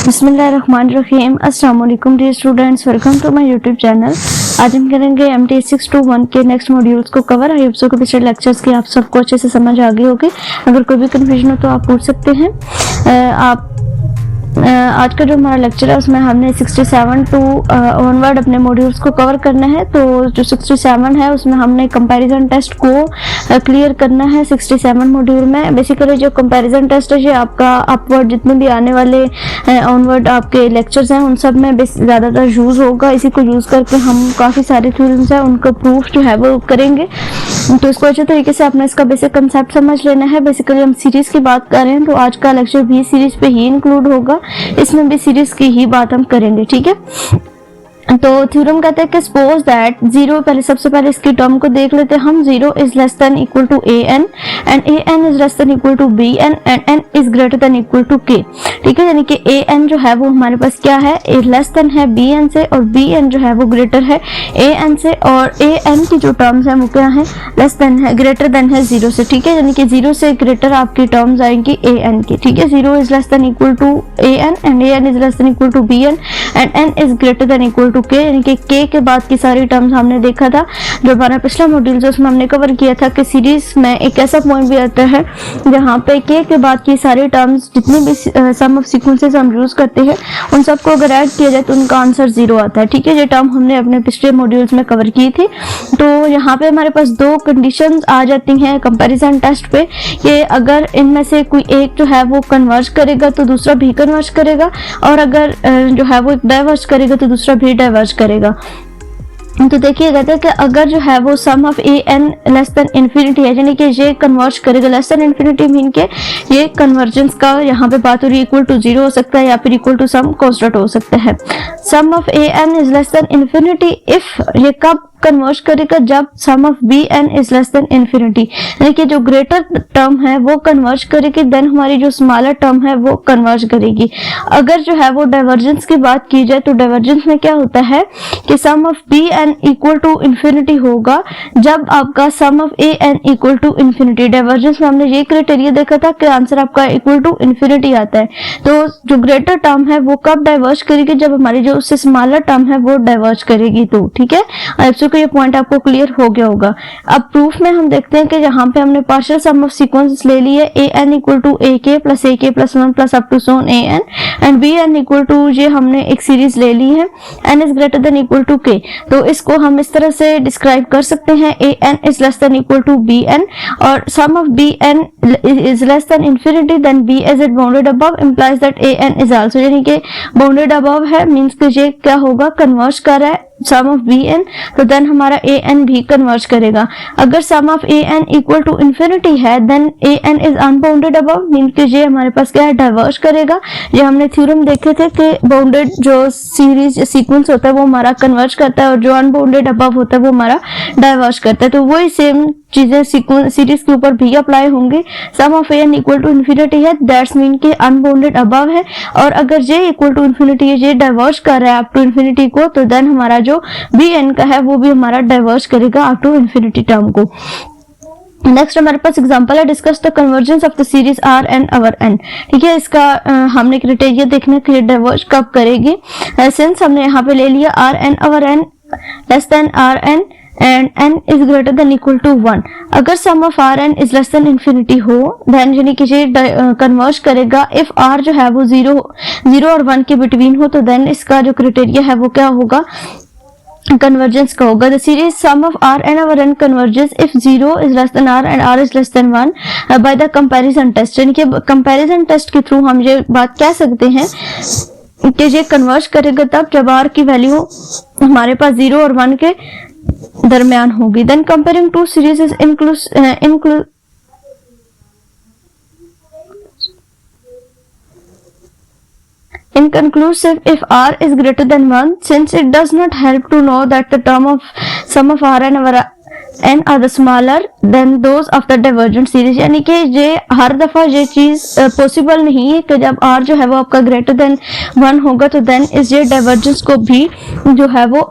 बिस्मिल्लाहिर्रहमानिर्रहीम। अस्सलाम वालेकुम dear students, welcome to my YouTube channel. आज हम करेंगे MT 621 के नेक्स्ट मॉड्यूल्स को कवर। आई होप सो कि पिछले लेक्चर्स की आप सबको अच्छे से समझ आ गई होगी। अगर कोई भी कंफ्यूजन हो तो आप पूछ सकते हैं। आज का जो हमारा लेक्चर है उसमें हमने 67 टू ऑनवर्ड अपने मॉड्यूल्स को कवर करना है। तो जो 67 है उसमें हमने कंपैरिजन टेस्ट को क्लियर करना है। 67 मॉड्यूल में बेसिकली जो कंपैरिजन टेस्ट है ये आपका अपवर्ड जितने भी आने वाले ऑनवर्ड आपके लेक्चर्स हैं उन सब में ज़्यादातर यूज़ होगा। इसी को यूज़ करके हम काफ़ी सारे थ्योरम्स हैं उनका प्रूफ जो है वो करेंगे। तो इसको अच्छे तरीके से आपने इसका बेसिक कंसेप्ट समझ लेना है। बेसिकली हम सीरीज की बात कर रहे हैं तो आज का लेक्चर भी सीरीज पे ही इंक्लूड होगा। इसमें भी सीरीज की ही बात हम करेंगे, ठीक है। तो थ्योरम कहते हैं कि सपोज दैट जीरो, पहले सबसे पहले इसकी टर्म को देख लेते हैं हम। Zero is less than equal to an and an is less than equal to bn and n is greater than equal to k, ठीक है। यानी कि an जो है वो हमारे पास क्या है, लेस देन है bn से, और bn जो है वो ग्रेटर है an से, और an की जो टर्म्स है वो क्या है, लेस देन है, ग्रेटर देन है जीरो से, ठीक है। यानी कि जीरो से ग्रेटर आपकी टर्म्स आएंगी an की, ठीक है। Zero is less than equal to an and an is less than equal to bn and n is greater than equal to k, यानी कि k के बाद की सारी टर्म्स हमने देखा था जो हमारा पिछला मॉड्यूल जो उसमें हमने कवर किया था कि सीरीज में एक ऐसा पॉइंट भी आता है जहाँ पे k के बाद की सारी टर्म्स जितनी भी सम ऑफ सीक्वेंसेस हम यूज करते हैं उन सबको अगर ऐड किया जाए तो उनका आंसर जीरो आता है, ठीक है। ये टर्म हमने अपने पिछले मॉड्यूल्स में कवर की थी। तो यहाँ पे हमारे पास दो कंडीशन आ जाती हैं कंपेरिजन टेस्ट पे कि अगर इनमें से कोई एक जो है वो कन्वर्ज करेगा तो दूसरा भी कन्वर्ज करेगा, और अगर जो है वो डाइवर्ज करेगा तो दूसरा भी डाइवर्ज करेगा। तो देखिए कहते हैं कि अगर जो है वो sum of an less than infinity है, यानी कि ये कन्वर्ज करेगा, लेस देन इन्फिनिटी मीन के ये कन्वर्जेंस का यहाँ पे बात हो रही है, इक्वल टू जीरो हो सकता है या फिर इक्वल टू सम कांस्टेंट हो सकता है। Sum of an is less than infinity if, ये कब कन्वर्ज करेगा, जब sum of bn is less than infinity, यानी कि जो ग्रेटर टर्म है वो कन्वर्ज करेगी, देन हमारी जो स्मॉलर टर्म है वो कन्वर्ज करेगी। अगर जो है वो डाइवर्जेंस की बात की जाए तो डाइवर्जेंस में क्या होता है कि sum of bn equal to infinity होगा जब आपका sum of an equal to infinity. Divergence में हमने ये क्राइटेरिया देखा था कि आंसर आपका इक्वल टू इन्फिनिटी आता है। तो जो ग्रेटर टर्म है वो कब डाइवर्ज करेगी, जब हमारी जो उससे स्मॉलर टर्म है वो डाइवर्ज करेगी, तो ठीक है। तो ये पॉइंट आपको क्लियर हो गया होगा। अब प्रूफ में हम देखते हैं कि यहाँ पे हमने पार्शियल सम ऑफ सीक्वेंसेस ले ली है, an equal to ak plus 1 plus up to so on an and bn equal to, ये हमने एक सीरीज ले ली है n is greater than equal to k। तो इसको हम इस तरह से डिस्क्राइब कर सकते हैं, an is less than equal to bn और sum of bn is less than infinity then b is it bounded above implies that an is also, यानी कि बाउंडेड अबव है मींस कि ये क्या होगा, कन्वर्ज कर रहा है सम ऑफ bn, तो देन हमारा an भी कन्वर्ज करेगा। अगर sum of an equal to infinity है then an is unbounded above mean कि ये हमारे पास क्या है, डाइवर्ज करेगा। ये हमने थ्योरम देखे थे कि बाउंडेड जो सीरीज सीक्वेंस होता है वो हमारा कन्वर्ज करता है और जो अनबाउंडेड अबव होता है वो हमारा डाइवर्ज करता है। तो वही सेम चीजें सीरीज के ऊपर भी अप्लाई होंगी। Sum of an equal to infinity है दैट्स मीन कि अनबाउंडेड अबव है, और अगर ये इक्वल टू इन्फिनिटी है, ये डाइवर्ज कर रहा है अप टू इन्फिनिटी को, तो देन हमारा जो bn का है वो भी हमारा डाइवर्ज करेगा अप टू इन्फिनिटी टर्म को। नेक्स्ट हमारे पास एग्जांपल है, discuss the convergence of the series R N over N, ठीक है। इसका हमने क्राइटेरिया देखना कि डाइवर्ज कब करेगी। सिंस हमने यहाँ पे ले लिया r N over n less than r n and n is greater than equal to 1। अगर sum of rn is less than infinity हो देन यानी कि ये कन्वर्ज करेगा इफ r जो है वो जीरो और 1 के बिटवीन हो, तो देन इसका जो क्राइटेरिया है वो क्या होगा, कन्वर्जेंस का होगा। The series sum of rn over n converges if 0 is less than r and r is less than 1 by the comparison test, यानी कि कंपैरिजन टेस्ट के थ्रू हम ये बात कह सकते हैं कि ये कन्वर्ज करेगा तब जब r की वैल्यू हमारे पास 0 और 1 के दरमियान होगी। Then comparing two series is inconclusive if r is greater than 1 since it does not help to know that the term of sum of rn over n are the smaller than those of the divergent series, यानी कि ये हर दफा ये चीज possible नहीं है कि जब r जो है वो आपका ग्रेटर देन 1 होगा तो देन इस ये डाइवर्जेंस को भी जो है वो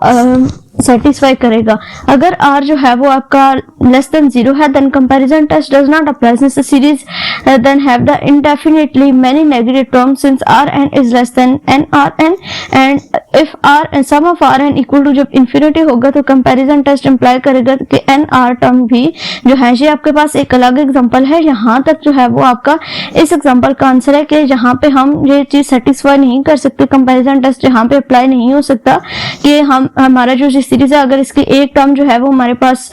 सेटिस्फाई करेगा। अगर r जो है वो आपका लेस देन 0 है, then comparison test does not apply since the series then have the indefinitely many negative terms since rn is less than nrn and if r sum of rn equal to जब infinity होगा तो comparison test imply करेगा कि nr term भी जो है, ये आपके पास एक अलग एग्जांपल है। यहाँ तक जो है वो आपका इस एग्जांपल का आंसर है कि जहाँ पे हम ये चीज सेटिस्फाई नहीं कर सकते, कंपैरिजन टेस्ट यहाँ पे अप्लाई नहीं हो सकता कि हमारा जो सीरीज है अगर इसकी एक टर्म जो है वो हमारे पास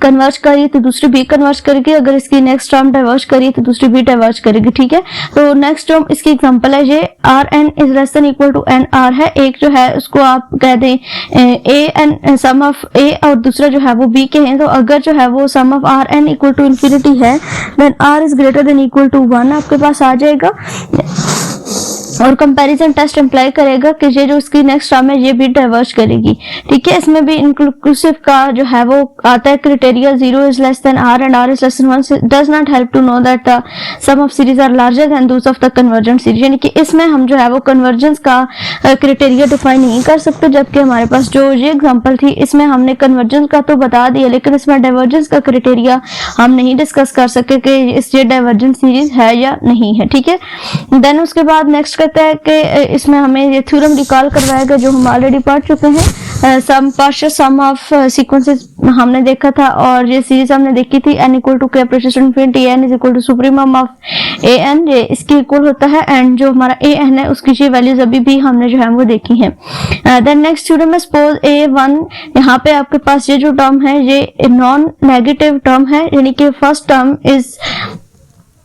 कन्वर्ज करी तो दूसरी भी कन्वर्ज करेगी, अगर इसकी नेक्स्ट टर्म डाइवर्ज करी तो दूसरी भी डाइवर्ज करेगी। ठीक है, तो नेक्स्ट टर्म इसकी एग्जांपल है ये R N is less than equal to N R है। एक जो है उसको आप कह दें ए एन सम ऑफ ए और दूसरा जो है वो बी के हैं, तो अगर जो है वो sum of r n equal to infinity है then r is greater than equal to 1 आपके पास आ जाएगा और कंपैरिजन टेस्ट इंप्लाई करेगा कि ये जो इसकी नेक्स्ट टर्म है ये भी डाइवर्ज करेगी। ठीक है, इसमें भी इंक्लूसिव का जो है वो आता है criteria 0 is less than r and r is less than 1 does not help to know that the sum of series are larger than those of the convergent series। यानी कि इसमें हम जो है वो कन्वर्जेंस का क्राइटेरिया डिफाइन नहीं कर सकते, जबकि हमारे पास जो ये एग्जांपल थी इसमें हमने कन्वर्जेंस का तो बता दिया लेकिन इसमें डाइवर्जेंस का क्राइटेरिया हम नहीं डिस्कस कर सके कि ये डाइवर्जेंट सीरीज है या नहीं है। ठीक है, देन उसके बाद नेक्स्ट कहता है कि इसमें हमें ये थ्योरम रिकॉल करवाएगा जो हम ऑलरेडी पढ़ चुके हैं। सम पार्शियल सम ऑफ सीक्वेंसेस हमने देखा था और ये सीरीज हमने देखी थी n equal to k approaches to infinity n is equal to supremum of an, ये इसके इक्वल होता है एंड जो हमारा an है उसकी ये वैल्यूज अभी भी हमने जो है वो देखी है। देन नेक्स्ट थ्योरम है सपोज a1, यहाँ पे आपके पास ये जो टर्म है ये नॉन नेगेटिव टर्म है, यानी कि फर्स्ट टर्म इज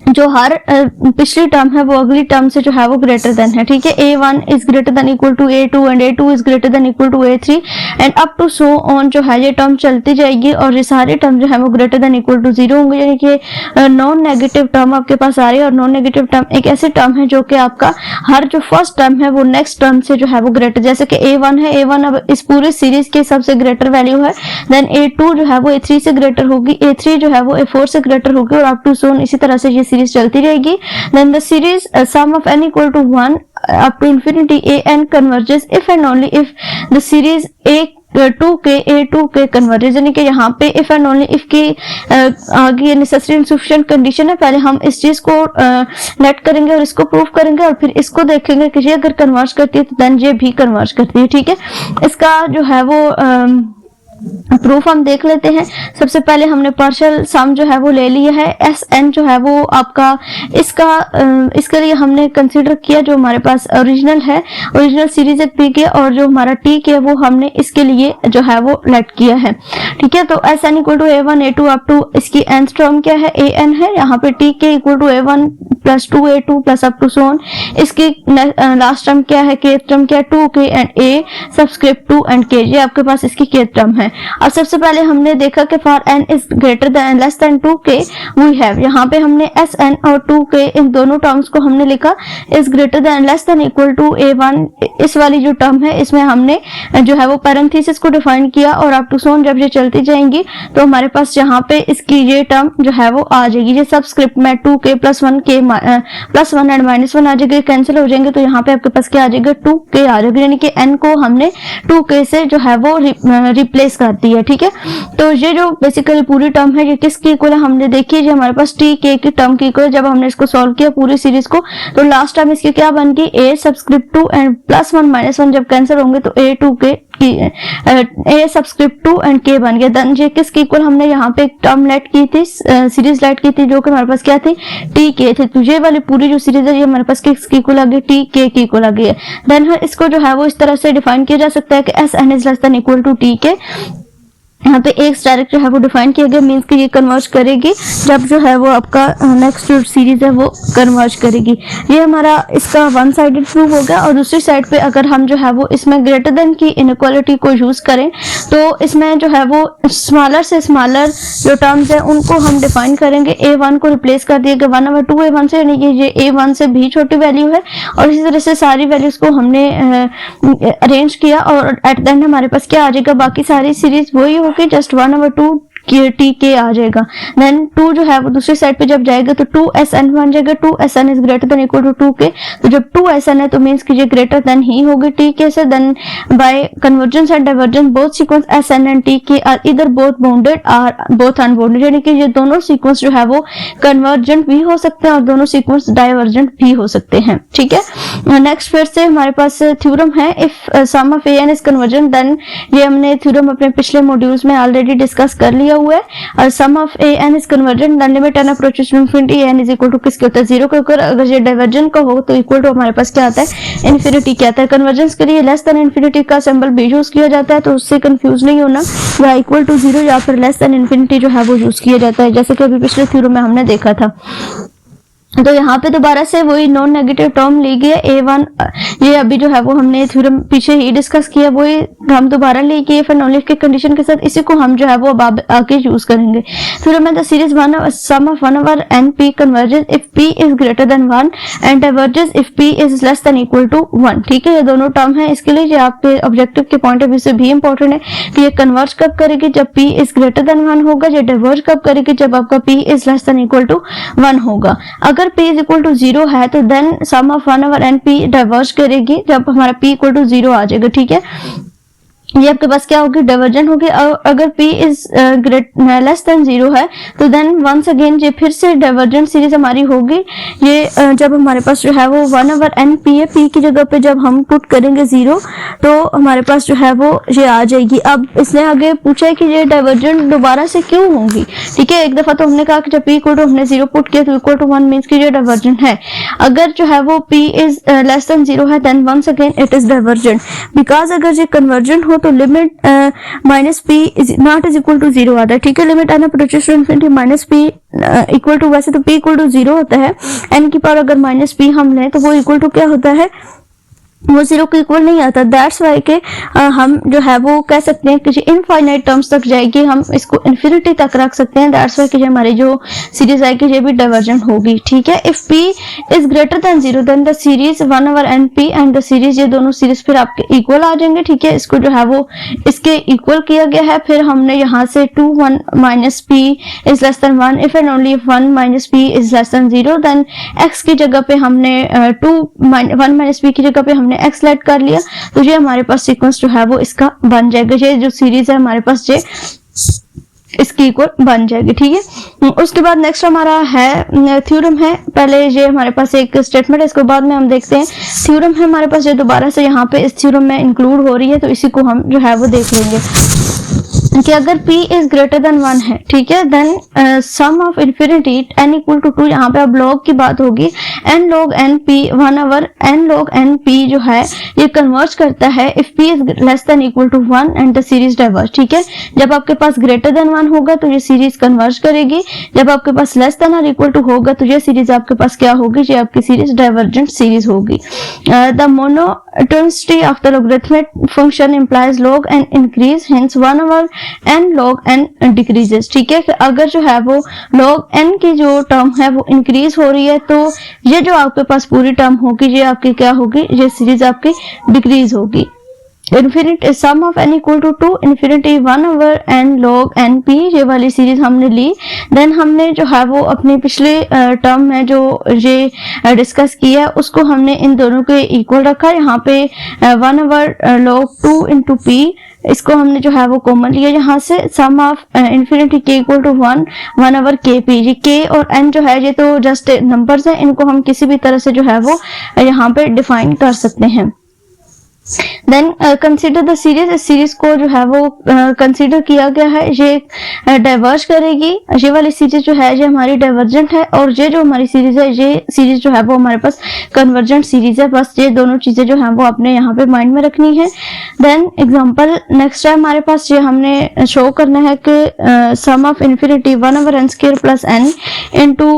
जो हर पिछली टर्म है वो अगली टर्म से जो है वो ग्रेटर देन है। ठीक है, a1 is greater than equal to a2 and a2 is greater than equal to a3 and up to so on जो है ये टर्म चलती जाएगी और ये सारे टर्म जो है वो ग्रेटर देन इक्वल टू 0 होंगे। यानी कि नॉन नेगेटिव टर्म आपके पास आ रही है और नॉन नेगेटिव टर्म एक ऐसी टर्म है जो कि आपका हर जो फर्स्ट टर्म है वो नेक्स्ट टर्म से जो है वो ग्रेटर, जैसे कि a1 है, a1 अब इस पूरी सीरीज के सबसे ग्रेटर वैल्यू है, देन a2 जो है वो a3 से ग्रेटर होगी, a3 जो है वो a4 से ग्रेटर होगी और अप टू सो ऑन इसी तरह से ये सीरीज चलती रहेगी। Then the series sum of n equal to 1 up to infinity an converges if and only if the series a2 के कन्वर्जेस, यानी कि यहाँ पे इफ एंड ओनली इफ की आगे नेसेसरी एंड सफिशिएंट कंडीशन है। पहले हम इस चीज को लेट करेंगे और इसको प्रूव करेंगे और फिर इसको देखेंगे कि ये अगर कन्वर्ज करती है तो देन ये भी कन्वर्ज करती है। ठीक है, इसका जो है वो प्रूफ हम देख लेते हैं। सबसे पहले हमने पार्शियल सम जो है वो ले लिया है, एस एन जो है वो आपका इसके लिए हमने कंसीडर किया जो हमारे पास ओरिजिनल है, ओरिजिनल सीरीज एक दी गई और जो हमारा टी है वो हमने इसके लिए जो है वो लेट किया है। ठीक है, तो S N equal to a1 a2 up to इसकी nth टर्म क्या है an है, यहाँ पे T K equal to a1 plus 2a2 plus up to so on, इसकी लास्ट टर्म क्या है, k टर्म क्या है 2k and a subscript 2 and k, ये आपके पास इसकी k टर्म है। अब सबसे पहले हमने देखा कि for n is greater than less than 2k we have, यहाँ पे हमने sn और 2k इन दोनों टर्म्स को हमने लिखा is greater than less than equal to a1, इस वाली जो टर्म है इसमें हमने जो है वो पैरेंथेसिस को डिफाइन किया और अप टू सो ऑन जब ये चलती जाएंगी तो हमारे पास यहाँ पे इसकी ये टर्म जो है वो आ जाएगी, ये सबस्क्रिप्ट में 2k plus 1k plus 1 and minus 1 आ जाएगी, कैंसिल हो जाएंगे तो यहाँ पे आपके पास क्या आ जाएगा 2k आ जाएगा, यानी कि n को हमने 2k से जो है वो रिप्लेस कर दिया। ठीक है, तो ये जो बेसिकली पूरी टर्म है ये किसकी इक्वल है हमने देखी है, जो हमारे पास टी के की टर्म की इक्वल है। जब हमने इसको सॉल्व किया पूरी सीरीज को तो लास्ट टर्म इसकी क्या बन गई a subscript 2 and plus 1 minus 1 जब कैंसिल होंगे तो a2k a subscript 2 and k बन गया। देन ये किसकी इक्वल हमने यहाँ पे एक टर्म लेट की थी, सीरीज लेट की थी जो कि हमारे पास क्या थी टी के थे, तो ये वाली पूरी जो सीरीज है ये हमारे पास किसकी इक्वल आ गई टी के की इक्वल आ गई है। देन इसको जो है वो इस तरह से डिफाइन किया जा सकता है कि S N is less than equal to T K, यहाँ पे एक डायरेक्ट जो है वो डिफाइन किया गया, मींस कि ये कन्वर्ज करेगी जब जो है वो आपका नेक्स्ट जो सीरीज है वो कन्वर्ज करेगी। ये हमारा इसका वन साइडेड प्रूफ हो गया। और दूसरी साइड पे अगर हम जो है वो इसमें ग्रेटर देन की इनइक्वालिटी को यूज करें तो इसमें जो है वो स्मॉलर से स्मॉलर जो टर्म्स है उनको हम डिफाइन करेंगे, a1 को रिप्लेस कर दिया गया 1/2 a1 से, यानी कि ये a1 से भी छोटी वैल्यू है और इसी तरह से सारी वैल्यूज को हमने अरेंज किया और एट द एंड हमारे पास क्या आ जाएगा, बाकी सारी सीरीज वही होगी, जस्ट 1/2 टी के आ जाएगा। देन 2 जो है वो दूसरी साइड पे जब जाएगा तो 2SN बन जाएगा, 2SN is greater than equal to 2 K. तो जब 2SN है तो मीन्स कि ये ग्रेटर देन ही होगी टी के से। Then by convergence and divergence both sequence SN and T K are इधर both bounded or both unbounded, यानी कि ये दोनों सीक्वेंस जो है वो कन्वर्जेंट भी हो सकते हैं और दोनों सीक्वेंस डाइवर्जेंट भी हो सकते हैं। ठीक है, नेक्स्ट फिर से हमारे पास थ्योरम है if sum of AN is convergent, then ये हमने थ्योरम अपने पिछले मॉड्यूल्स में ऑलरेडी डिस्कस कर लिया हुआ है। और sum of AN is convergent then limit n approaches to infinity n is equal to किसके होता है 0 के ऊपर। अगर ये डाइवर्जेंट का हो तो इक्वल टू हमारे पास क्या आता है इंफिनिटी क्या आता है। कन्वर्जेंस के लिए लेस देन इंफिनिटी का सिंबल भी यूज किया जाता है, तो उससे कंफ्यूज नहीं होना, या इक्वल टू 0 या फिर लेस देन इंफिनिटी जो है वो यूज किया जाता है, जैसे कि अभी पिछले थ्योरम में हमने देखा था। तो यहाँ पे दोबारा से वही नॉन नेगेटिव टर्म ली गई है A1, ये अभी जो है वो हमने थ्योरम पीछे ही डिस्कस किया, वही हम दोबारा लेके फिर नॉन लिफ की कंडीशन के साथ इसी को हम जो है वो अब आगे यूज करेंगे। थ्योरम में the series sum of 1 over n p converges if p is greater than 1 and diverges if p is less than equal to 1। ठीक है, ये दोनों टर्म है, इसके लिए ये आपके ऑब्जेक्टिव के पॉइंट ऑफ व्यू से भी इंपॉर्टेंट है कि ये कन्वर्ज कब करेगी जब p इज ग्रेटर देन 1 होगा, ये डाइवर्ज कब करेगी जब आपका p is less than equal to 1 होगा। अगर p इज इक्वल टू 0 है तो then sum of 1 over n p diverge करेगी जब हमारा p इक्वल टू 0 आ जाएगा। ठीक है, ये आपके पास क्या होगी डाइवर्जेंट होगी। अगर p इज लेस देन 0 है तो देन वंस अगेन ये फिर से डाइवर्जेंट सीरीज हमारी होगी। ये जब हमारे पास जो है वो 1 ओवर n p है, p की जगह पे जब हम पुट करेंगे 0 तो हमारे पास जो है वो ये आ जाएगी। अब इसने आगे पूछा है कि ये डाइवर्जेंट दोबारा से क्यों होंगी। ठीक है, एक दफा तो हमने कहा कि जब p इक्वल टू हमने 0 पुट किया तो इक्वल टू 1 मींस कि ये डाइवर्जेंट है। अगर जो है वो p इज लेस देन 0 है then once again it is divergent, because अगर ये कन्वर्जेंट हो तो limit minus p is not is equal to 0 आता है। ठीक है, limit n approaches to infinity minus p equal to, वैसे तो p इक्वल टू 0 होता है, n की पावर अगर माइनस p हम लें तो वो इक्वल टू क्या होता है, वो 0 के इक्वल नहीं आता। दैट्स वाई के हम जो है वो कह सकते हैं कि इनफाइनाइट टर्म्स तक जाएगी, हम इसको इन्फिनिटी तक रख सकते हैं। दैट्स वाई कि हमारी जो सीरीज आएगी ये भी डाइवर्जेंट होगी। ठीक है, if p is greater than 0 then the series 1 over n p and the series, ये दोनों सीरीज फिर आपके इक्वल आ जाएंगे। ठीक है, इसको जो है वो इसके इक्वल किया गया है। फिर हमने यहाँ से 2 1 minus p is less than 1 if and only 1 minus p is less than 0, then x की जगह पे हमने 1 माइनस p की जगह पे हमने x सेलेक्ट कर लिया, तो ये हमारे पास सीक्वेंस जो है वो इसका बन जाएगा। ये जो सीरीज है हमारे पास ये इसकी इक्वल बन जाएगी। ठीक है, उसके बाद नेक्स्ट हमारा है थ्योरम है। पहले ये हमारे पास एक स्टेटमेंट है, इसको बाद में हम देखते हैं। थ्योरम है हमारे पास, ये दोबारा से यहाँ पे इस थ्योरम में इंक्लूड हो रही है, तो इसी को हम जो है वो देख लेंगे कि अगर p इज ग्रेटर देन 1 है, ठीक है, then sum of infinity n equal to 2, यहाँ पे अब लॉग की बात होगी, n log n p 1 over n log n p जो है ये कन्वर्ज करता है if p is less than equal to 1 and the series diverge. ठीक है, जब आपके पास ग्रेटर देन 1 होगा तो ये सीरीज कन्वर्ज करेगी, जब आपके पास लेस देन और इक्वल टू होगा तो ये सीरीज आपके पास क्या होगी, ये आपकी सीरीज डाइवर्जेंट सीरीज होगी। The monotonicity of the logarithmic function implies log n increase, hence 1 over n log n decreases. ठीक है, अगर जो है वो log n की जो टर्म है वो इंक्रीज हो रही है तो ये जो आपके पास पूरी टर्म होगी ये आपकी क्या होगी, ये सीरीज आपकी डिक्रीज होगी। Infinity sum of n equal to 2 infinity 1 over n log n p, ये वाली सीरीज हमने ली। देन हमने जो है वो अपने पिछले टर्म में जो ये डिस्कस किया उसको हमने इन दोनों के इक्वल रखा। यहाँ पे 1 ओवर log 2 इंटू p, इसको हमने जो है वो कॉमन लिया यहाँ से। Sum of infinity k equal to 1 over k p, ये k और n जो है ये तो जस्ट नंबर्स हैं, इनको हम किसी भी तरह से जो है वो यहाँ पे डिफाइन कर सकते हैं। देन कंसीडर द सीरीज, इस सीरीज को जो है वो कंसीडर किया गया है, ये डाइवर्ज करेगी। ये वाली सीरीज जो है ये हमारी डाइवर्जेंट है और ये जो हमारी सीरीज है ये सीरीज जो है वो हमारे पास कन्वर्जेंट सीरीज है। बस ये दोनों चीजें जो है वो आपने यहाँ पे माइंड में रखनी है। देन एग्जांपल नेक्स्ट है हमारे पास, ये हमने शो करना है कि sum of infinity 1 over n square plus n into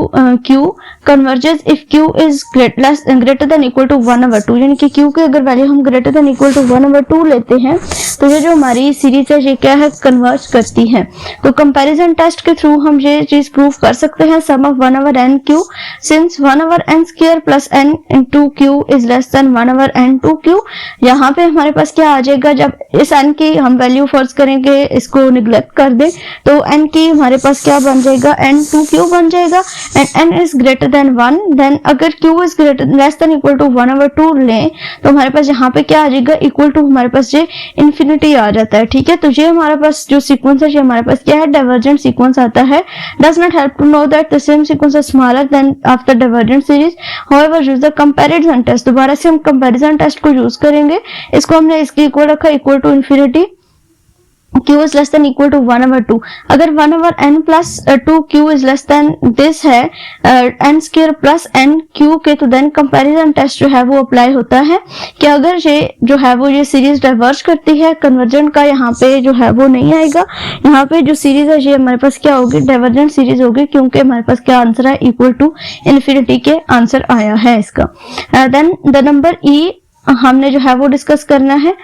q converges if q is greater than equal to 1 over 2, यानी कि q की अगर वैल्यू हम ग्रेटर देन इक्वल टू 1/2 लेते हैं तो ये जो हमारी सीरीज है ये क्या है, कन्वर्ज करती है। तो कंपैरिजन टेस्ट के थ्रू हम ये चीज प्रूव कर सकते हैं, sum of 1/n³ since 1/n² plus n into q is less than 1/n2/q। यहाँ पे हमारे पास क्या आ जाएगा, जब इस n की हम वैल्यू फर्ज करेंगे, इसको निग्लेक्ट कर दे तो n की हमारे पास क्या बन जाएगा, n2q बन जाएगा and n is greater than 1। Then अगर q is greater less than equal to 1/2 लें तो हमारे पास यहाँ पे क्या आ जाएगा, इक्वल टू हमारे पास ये इन्फिनिटी आ जाता है। ठीक है, तो ये हमारे पास जो सीक्वेंस है ये हमारे पास क्या है, डाइवर्जेंट सीक्वेंस आता है। Does not help to know that the same sequence is smaller than after divergent series, however use the comparison test. दोबारा से हम कंपैरिजन टेस्ट को यूज करेंगे, इसको हमने इसके इक्वल रखा, equal to infinity q is less than equal to 1/2। अगर 1/n plus 2q is less than this है n² plus nq के, तो देन कंपैरिजन टेस्ट जो है वो अप्लाई होता है कि अगर ये जो है वो ये सीरीज डाइवर्ज करती है, कन्वर्जेंट का यहाँ पे जो है वो नहीं आएगा। यहाँ पे जो सीरीज है ये हमारे पास क्या होगी, डाइवर्जेंट सीरीज होगी, क्योंकि हमारे पास क्या आंसर है, इक्वल टू इन्फिनिटी के आंसर आया है इसका। देन द नंबर e हमने जो है वो डिस्कस करना है।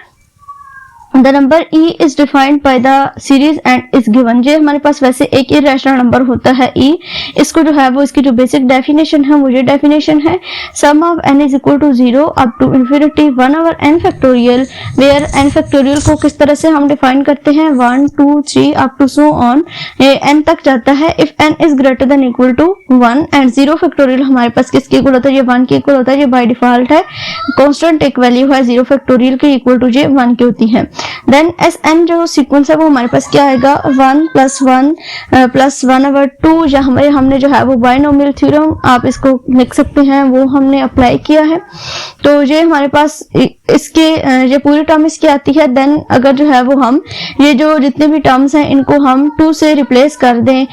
The number e is defined by the series and is given. ये हमारे पास वैसे एक इरेशनल नंबर होता है e, इसको जो है वो इसकी जो बेसिक डेफिनेशन है वो ये डेफिनेशन है, sum of n is equal to 0 up to infinity 1/n factorial, where n factorial को किस तरह से हम डिफाइन करते हैं, 1 2 3 up to so on, n तक जाता है। If n is greater than equal to 1 and 0 factorial हमारे पास किसके इक्वल होता है, ये 1 के इक्वल होता है, ये बाय डिफॉल्ट है, कांस्टेंट एक वैल्यू है 0 फैक्टोरियल के इक्वल टू ये 1 की होती है। देन Sn जो सीक्वेंस है वो हमारे पास क्या आएगा, 1 + 1 + 1/2। जहाँ हमने जो है वो बायनोमियल थ्योरम आप इसको लिख सकते हैं, वो हमने अप्लाई किया है। तो ये हमारे पास इसके ये पूरी टर्म इसकी आती है। देन अगर जो है वो हम ये जो जितने भी टर्म्स हैं इनको हम 2 से रिप्लेस कर दें,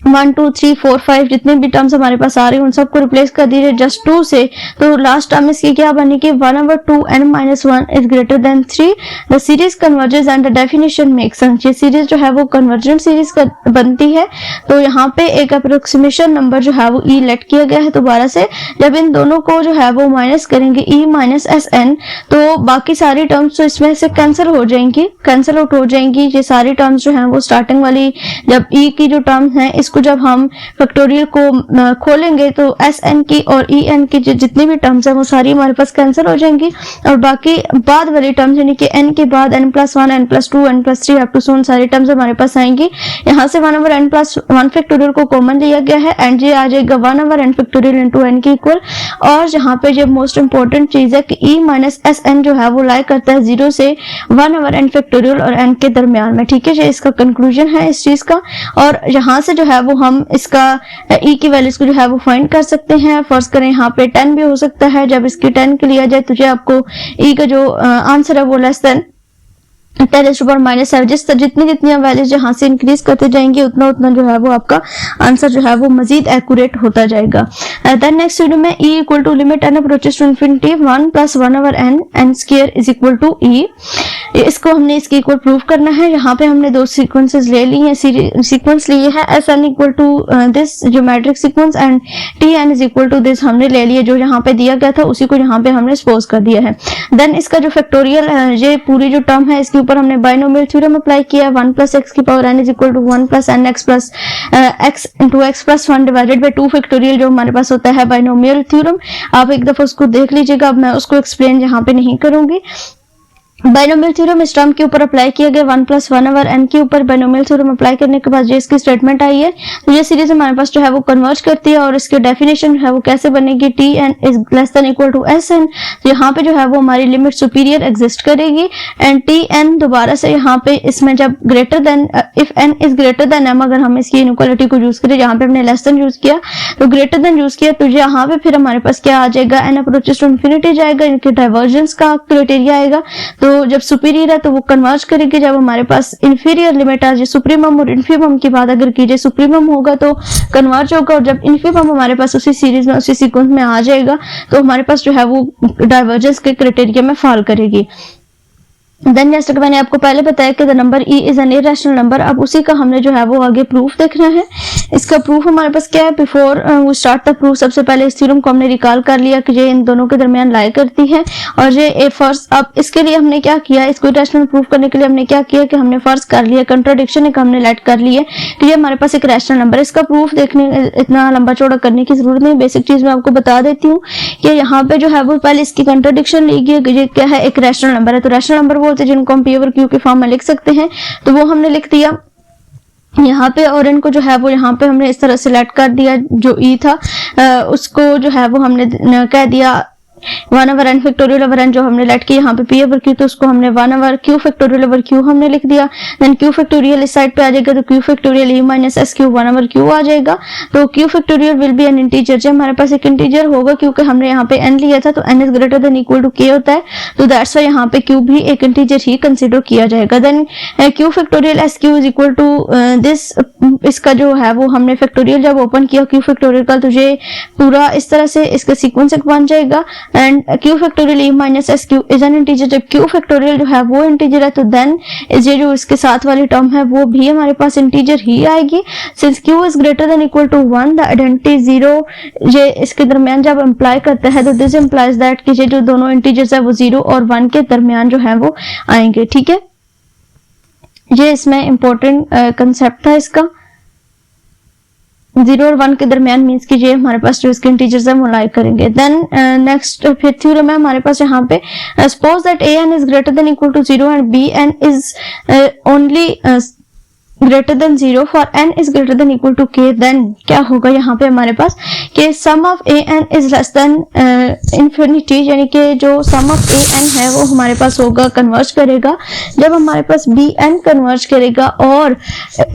1 2 3 4 5 जितने भी टर्म्स हमारे पास आ रहे हैं उन सबको रिप्लेस कर दीजिए जस्ट 2 से, तो लास्ट टर्म इसकी क्या बनेगी, 1/2 n - 1 is greater then 3, the series converges and the definition makes sense. ये सीरीज जो है वो कन्वर्जेंट सीरीज बनती है। तो यहाँ पे एक अप्रोक्सीमेशन नंबर जो है वो e लेट किया गया है। दोबारा से जब इन दोनों को जो है वो माइनस करेंगे e - Sn, तो बाकी सारी टर्म्स तो इसमें से कैंसिल हो जाएंगी, कैंसिल आउट हो जाएंगी। ये सारी टर्म्स जो है वो स्टार्टिंग वाली जब e की जो टर्म है इसको जब हम फैक्टोरियल को खोलेंगे तो Sn की और En की जितनी भी टर्म्स है वो सारी हमारे पास कैंसिल हो जाएंगी, और बाकी बाद वाली टर्म्स यानी कि n के बाद n + 1 n + 2 n + 3 up to सो सारी टर्म्स हमारे पास आएंगी। यहाँ से 1/n + 1 फैक्टोरियल को कॉमन लिया गया है एंड ये आ जाएगा 1/n फैक्टोरियल इनटू n के इक्वल। और यहाँ पे ये मोस्ट इंपॉर्टेंट चीज है कि e - Sn जो है वो लाई करता है 0 से 1/n फैक्टोरियल और n के दरमियान में। ठीक है, ये इसका कंक्लूजन है इस चीज का। और यहाँ से जो है वो हम इसका e की वैल्यूज को जो है वो फाइंड कर सकते हैं। फर्ज करें यहाँ पे 10 भी हो सकता है, जब इसकी 10 के लिया जाए तो ये आपको e का जो आंसर है वो लेस देन 10⁻⁷ जितनी वैल्यूज यहाँ से इंक्रीज करते जाएंगे उतना उतना जो है वो आपका आंसर जो है वो मजीद एक्यूरेट होता जाएगा। देन नेक्स्ट वीडियो में e equal to limit n approaches to infinity 1 + 1/n n² is equal to e। इसको हमने इसके इक्वल प्रूव करना है। यहाँ पे हमने दो सीक्वेंसेस ले ली हैं, सीक्वेंस लिए है Sn equal to this geometric sequence and Tn is equal to this हमने ले लिया, जो यहाँ पे दिया गया था उसी को यहाँ पे हमने सपोज कर दिया है। देन इसका जो फैक्टोरियल ये पूरी जो टर्म है इसके ऊपर हमने बायनोमियल थ्योरम अप्लाई किया, 1 + x⁴n is equal to 1 + nx + x into x + 1 divided by 2 factorial जो हमारे पास होता है बायनोमियल थ्योरम। आप एक दफा उसको देख लीजिएगा, अब मैं उसको एक्सप्लेन यहाँ पे नहीं करूंगी। बायनोमियल थ्योरम इस टर्म के ऊपर अप्लाई किया गया, 1 + 1/n के ऊपर बायनोमियल थ्योरम अप्लाई करने के बाद ये इसकी स्टेटमेंट आई है। तो ये सीरीज हमारे पास जो है वो कन्वर्ज करती है और इसकी डेफिनेशन है वो कैसे बनेगी, Tn is less than equal to Sn। तो यहाँ पे जो है वो हमारी लिमिट सुपीरियर एग्जिस्ट करेगी एंड Tn दोबारा से यहाँ पे इसमें जब greater than if n is greater than m, अगर हम इसकी इनइक्वालिटी को यूज करें, यहाँ पे हमने लेस देन यूज किया तो ग्रेटर देन यूज किया, तो यहाँ पे फिर हमारे पास क्या आ जाएगा, n अप्रोचेस टू इन्फिनिटी जाएगा, इनके डाइवर्जेंस का क्राइटेरिया आएगा। तो जब सुपीरियर है तो वो कन्वर्ज करेगी, जब हमारे पास इंफीरियर लिमिट आ जाए, सुप्रीमम और इन्फीमम की बात अगर कीजिए, सुप्रीमम होगा तो कन्वर्ज होगा और जब इन्फीमम हमारे पास उसी सीरीज में उसी सीक्वेंस में आ जाएगा तो हमारे पास जो है वो डाइवर्जेंस के क्राइटेरिया में फॉल करेगी। देन जैसे कि मैंने आपको पहले बताया कि the number E is an irrational number. अब उसी का हमने जो है वो आगे प्रूफ देखना है। इसका प्रूफ हमारे पास क्या है, बिफोर वो स्टार्ट द प्रूफ सबसे पहले इस थ्योरम को हमने रिकॉल कर लिया कि ये इन दोनों के दरमियान लाई करती है और ये ए फर्स्ट। अब इसके लिए हमने क्या किया, इसको इरेशनल प्रूफ करने के लिए हमने क्या किया कि हमने फर्स्ट कर लिया कंट्राडिक्शन एक हमने लेट कर लिया कि ये हमारे पास एक रैशनल नंबर है। इसका प्रूफ देखने इतना लंबा चौड़ा करने की जरूरत नहीं, बेसिक चीज मैं आपको बता देती हूँ कि यहाँ पे जो है वो पहले इसकी कंट्राडिक्शन ली गई कि ये क्या है, एक रैशनल नंबर है। तो रैशनल नंबर बोलते हैं जिनको हम पी ओवर क्यू के फॉर्म में लिख सकते हैं, तो वो हमने लिख दिया यहाँ पे। और इनको जो है वो यहाँ पे हमने इस तरह सिलेक्ट कर दिया, जो ई था उसको जो है वो हमने कह दिया 1 over n factorial over n जो हमने लेट की यहाँ पे p ओवर q, तो उसको हमने 1 over q factorial over q हमने लिख दिया। देन q फैक्टोरियल इस साइड पे आ जाएगा तो q factorial e minus S Q 1 over q आ जाएगा। तो q factorial will be N integer, जब हमारे पास एक इंटीजर होगा क्योंकि हमने यहाँ पे n लिया था तो n is greater than equal to k होता है, तो दैट्स वाई यहाँ पे q भी एक इंटीजर ही कंसिडर किया जाएगा। Then q factorial s q is equal to this, इसका जो है वो हमने फैक्टोरियल जब ओपन किया q फैक्टोरियल का तो ये पूरा इस तरह से इसका सीक्वेंस बन जाएगा। And q factorial e minus S q is an integer, जब q फैक्टोरियल जो है वो इंटीजर है तो देन ये जो इसके साथ वाली टर्म है वो भी हमारे पास इंटीजर ही आएगी। Since q is greater than equal to 1 the identity 0 ये इसके दरमियान जब इंप्लाई करता है तो दिस इंप्लाइज दैट कि ये जो दोनों इंटीजर्स है वो 0 और 1 के दरमियान जो है वो आएंगे। ठीक है, ये इसमें इंपॉर्टेंट कंसेप्ट था इसका। 0 और 1 के दरमियान मींस कि ये हमारे पास जो इसके इंटीजर्स है वो लाई करेंगे। देन नेक्स्ट फिर थ्योरम है हमारे पास यहाँ पे, suppose that a n is greater than equal to 0 and b n is only greater than 0 for n is greater than equal to k। देन क्या होगा यहाँ पे हमारे पास कि sum of a n is less than infinity, यानी कि जो सम ऑफ a n है वो हमारे पास होगा कन्वर्ज करेगा जब हमारे पास b n कन्वर्ज करेगा और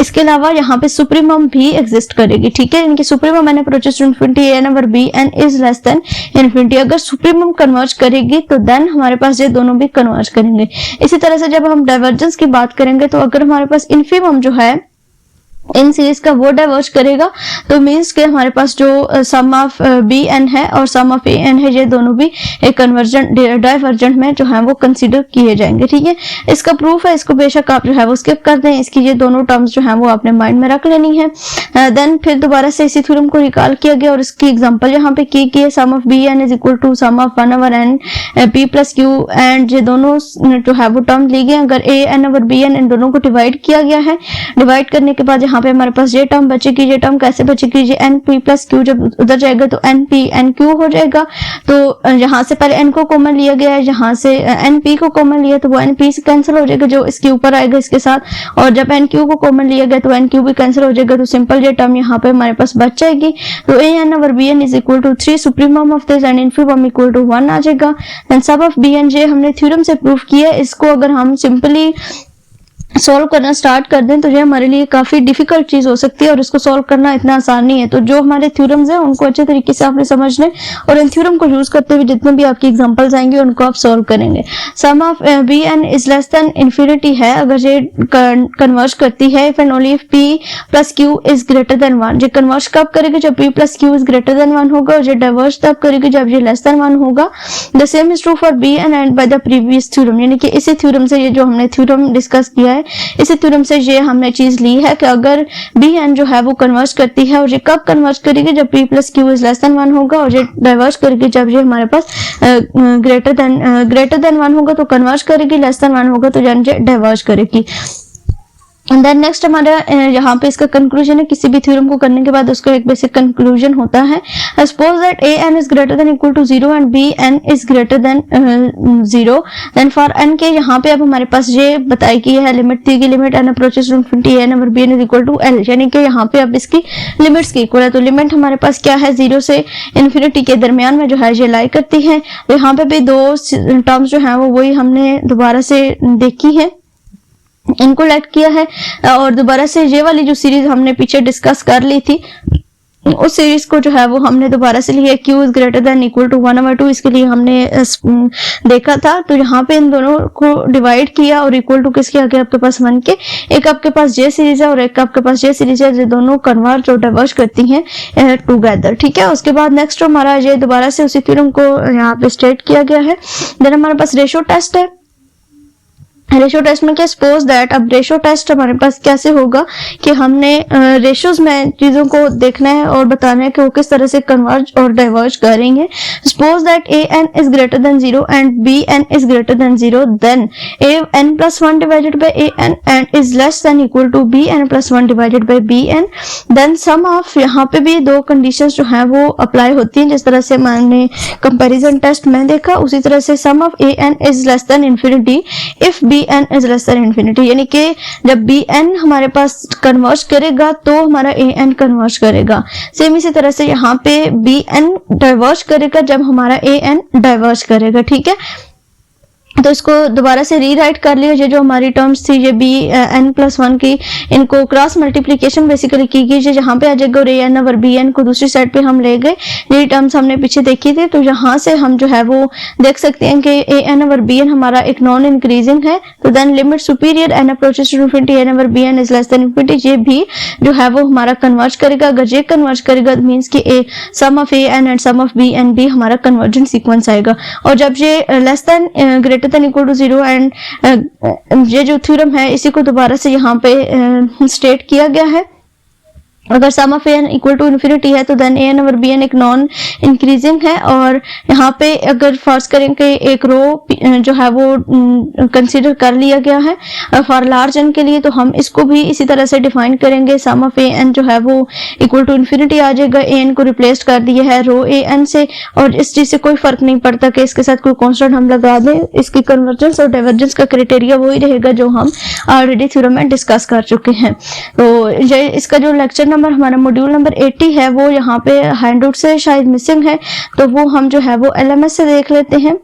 इसके अलावा यहाँ पे सुप्रीमम भी एग्जिस्ट करेगी। ठीक है, इनकी supremum n approaches to infinity a n over b n is less than infinity. अगर सुप्रीमम कन्वर्ज करेगी तो देन हमारे पास ये दोनों भी कन्वर्ज करेंगे। इसी तरह से जब हम डाइवर्जेंस की बात करेंगे तो अगर हमारे पास इनफिमम जो है इन सीरीज का वो डाइवर्ज करेगा तो मींस के हमारे पास जो सम ऑफ बी एन है और सम ऑफ ए एन है ये दोनों भी एक कन्वर्जेंट डाइवर्जेंट में जो है वो कंसीडर किए जाएंगे। ठीक है, इसका प्रूफ है, इसको बेशक आप जो है वो स्किप कर दें, इसकी ये दोनों टर्म्स जो है वो आपने माइंड में रख लेनी है। देन फिर दोबारा से इसी थ्योरम को रिकॉल किया गया और इसकी एग्जांपल यहाँ पे की है, sum of b n is equal to sum of 1 over n p plus q, and ये दोनों जो है वो टर्म ली गई। अगर a n over b n इन दोनों को डिवाइड किया गया है, डिवाइड करने के बाद यहाँ पे हमारे पास ये टर्म बचेगी। ये टर्म कैसे बचेगी, ये एन पी प्लस क्यू जब उधर जाएगा तो एन पी एन क्यू हो जाएगा। तो यहाँ से पहले एन को कॉमन लिया गया है, यहाँ से एन पी को कॉमन लिया तो वो एन पी से कैंसिल हो जाएगा जो इसके ऊपर आएगा इसके साथ, और जब एन क्यू को कॉमन लिया गया तो एन क्यू भी कैंसिल हो जाएगा, तो सिंपल ये टर्म यहाँ पे हमारे पास बच जाएगी। तो a n over b n is equal to 3 supremum of this and infimum equal to 1 आ जाएगा। देन सब ऑफ बी एन जे हमने थ्योरम से प्रूफ किया है, इसको अगर हम सिंपली सॉल्व करना स्टार्ट कर दें तो ये हमारे लिए काफी डिफिकल्ट चीज हो सकती है और इसको सॉल्व करना इतना आसान नहीं है। तो जो हमारे थ्योरम्स हैं उनको अच्छे तरीके से आपने समझने और इन थ्योरम को यूज करते हुए जितने भी आपकी एग्जांपल्स आएंगे उनको आप सॉल्व करेंगे। Sum of b n is less than infinity है अगर ये कन्वर्ज करती है if and only if p plus q is greater than 1। ये कन्वर्ज कब करेगी, जब p plus q is greater than 1 होगा, और ये डाइवर्ज तब करेगी जब ये लेस देन 1 होगा। The same is true for b n and by the previous theorem, यानी कि इसी थ्योरम से ये जो हमने थ्योरम डिस्कस किया है इसी थ्योरम से ये हमने चीज ली है कि अगर बी एन जो है वो कन्वर्ज करती है, और ये कब कन्वर्ज करेगी, जब p plus q is less than 1 होगा, और ये डाइवर्ज करेगी जब ये हमारे पास ग्रेटर देन 1 होगा तो कन्वर्ज करेगी, लेस देन 1 होगा तो ये डाइवर्ज करेगी। देन नेक्स्ट हमारा यहाँ पे इसका कंक्लूजन है, किसी भी थ्योरम को करने के बाद उसका एक बेसिक कंक्लूजन होता है। Suppose that a n is greater than equal to 0 and b n is greater than 0, then for n के यहाँ पे अब हमारे पास ये बताई गई है लिमिट दी गई, limit n approaches to infinity n over b n is equal to l, यानी कि यहाँ पे अब इसकी लिमिट्स की इक्वल है। तो लिमिट हमारे पास क्या है, 0 से इन्फिनिटी के दरमियान में जो है ये लाई करती है। तो यहाँ पे भी दो टर्म्स जो है वो वही हमने दोबारा से देखी है, इनको लेट किया है, और दोबारा से ये वाली जो सीरीज हमने पीछे डिस्कस कर ली थी उस सीरीज को जो है वो हमने दोबारा से लिया। Q is greater than equal to 1 over 2 इसके लिए हमने देखा था। तो यहाँ पे इन दोनों को डिवाइड किया और इक्वल टू किसके आगे आपके पास 1 के, एक आपके पास जे सीरीज है और एक आपके पास जे सीरीज है, जो दोनों कन्वर्ज और डाइवर्ज करती हैं टुगेदर। ठीक है, उसके बाद नेक्स्ट हमारा ये दोबारा से उसी थ्योरम को यहाँ पे स्टेट किया गया है। देन हमारे पास रेशियो टेस्ट है। रेशो टेस्ट में क्या, सपोज दैट, अब रेशो टेस्ट हमारे पास कैसे होगा कि हमने रेशोज में चीजों को देखना है और बताना है कि वो किस तरह से कन्वर्ज और डाइवर्ज करेंगे। Suppose that a n is greater than 0 and b n is greater than 0, then a n plus 1 divided by a n and is less than equal to b n plus 1 divided by b n. Then sum of, यहाँ पे भी दो conditions जो है वो apply होती हैं, जिस तरह से मैंने कंपैरिजन टेस्ट में देखा उसी तरह से sum of a n is less than infinity if b n is less than infinity, यानी कि जब बी एन हमारे पास कन्वर्ज करेगा तो हमारा ए एन कन्वर्ज करेगा। सेम इसी तरह से यहाँ पे बी एन डाइवर्ज करेगा जब हमारा ए एन डाइवर्ज करेगा। ठीक है, तो इसको दोबारा से रीराइट कर लिया, ये जो हमारी टर्म्स थी ये बी एन प्लस 1 की, इनको क्रॉस मल्टीप्लीकेशन बेसिकली की गई, जहाँ पे आ जाएगा और ए एन और बी एन को दूसरी साइड पे हम ले गए। ये टर्म्स हमने पीछे देखी थी, तो यहाँ से हम जो है वो देख सकते हैं कि ए एन और बी एन हमारा एक नॉन इंक्रीजिंग है, तो then limit superior n approaches to infinity n और b n is less than infinity, ये भी जो है वो हमारा कन्वर्ज करेगा। अगर ये कन्वर्ज करेगा मीन्स कि a sum of a n and sum of b n भी हमारा कन्वर्जेंट सीक्वेंस आएगा। और जब ये less than greater than equal to 0 and ये जो थ्योरम है इसी को दोबारा से यहाँ पे स्टेट किया गया है। अगर sum of a n equal to infinity है तो देन ए एन और बी एन एक नॉन इंक्रीजिंग है, और यहाँ पे अगर फर्ज करें कि एक रो जो है वो कंसीडर कर लिया गया है फॉर लार्ज एन के लिए, तो हम इसको भी इसी तरह से डिफाइन करेंगे। सम ऑफ ए एन जो है वो इक्वल टू इन्फिनिटी आ जाएगा, ए एन को रिप्लेस कर दिया है रो ए एन से, और इस चीज से कोई फर्क नहीं पड़ता कि इसके साथ कोई कॉन्स्टेंट हम लगा दें, इसकी कन्वर्जेंस और डाइवर्जेंस का क्राइटेरिया वही रहेगा जो हम ऑलरेडी थ्योरम में डिस्कस कर चुके हैं। तो ये इसका जो लेक्चर नंबर हमारा मॉड्यूल नंबर 80 है वो यहाँ पे हैंडआउट से शायद मिसिंग है, तो वो हम जो है वो एलएमएस से देख लेते हैं।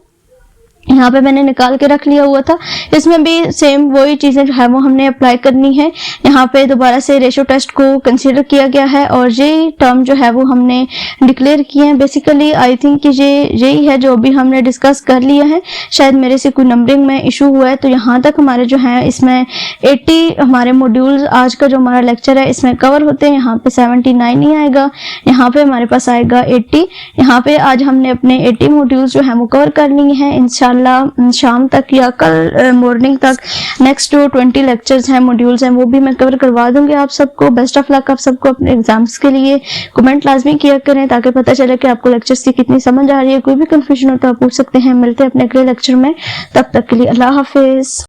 यहाँ पे मैंने निकाल के रख लिया हुआ था, इसमें भी सेम वही चीजें जो है वो हमने अप्लाई करनी है। यहाँ पे दोबारा से रेशो टेस्ट को कंसीडर किया गया है और ये टर्म जो है वो हमने डिक्लेयर किए हैं। बेसिकली आई थिंक कि ये यही है जो अभी हमने डिस्कस कर लिया है, शायद मेरे से कोई नंबरिंग में इशू हुआ है। तो यहाँ तक हमारे जो है इसमें 80 हमारे मॉड्यूल्स आज का जो हमारा लेक्चर है इसमें कवर होते हैं। यहाँ पे 79 ही आएगा, यहाँ पे हमारे पास आएगा 80। यहाँ पे आज हमने अपने 80 मॉड्यूल्स जो है वो कवर कर लिए हैं। इंशाल्लाह शाम तक या कल मॉर्निंग तक नेक्स्ट जो 20 लेक्चर्स हैं मॉड्यूल्स हैं वो भी मैं कवर करवा दूंगी आप सबको। बेस्ट ऑफ लक आप सबको अपने एग्जाम्स के लिए। कमेंट लाजमी किया करें ताकि पता चले कि आपको लेक्चर्स की कितनी समझ आ रही है। कोई भी कंफ्यूजन हो तो आप पूछ सकते हैं। मिलते हैं अपने अगले लेक्चर में, तब तक के लिए अल्लाह हाफिज।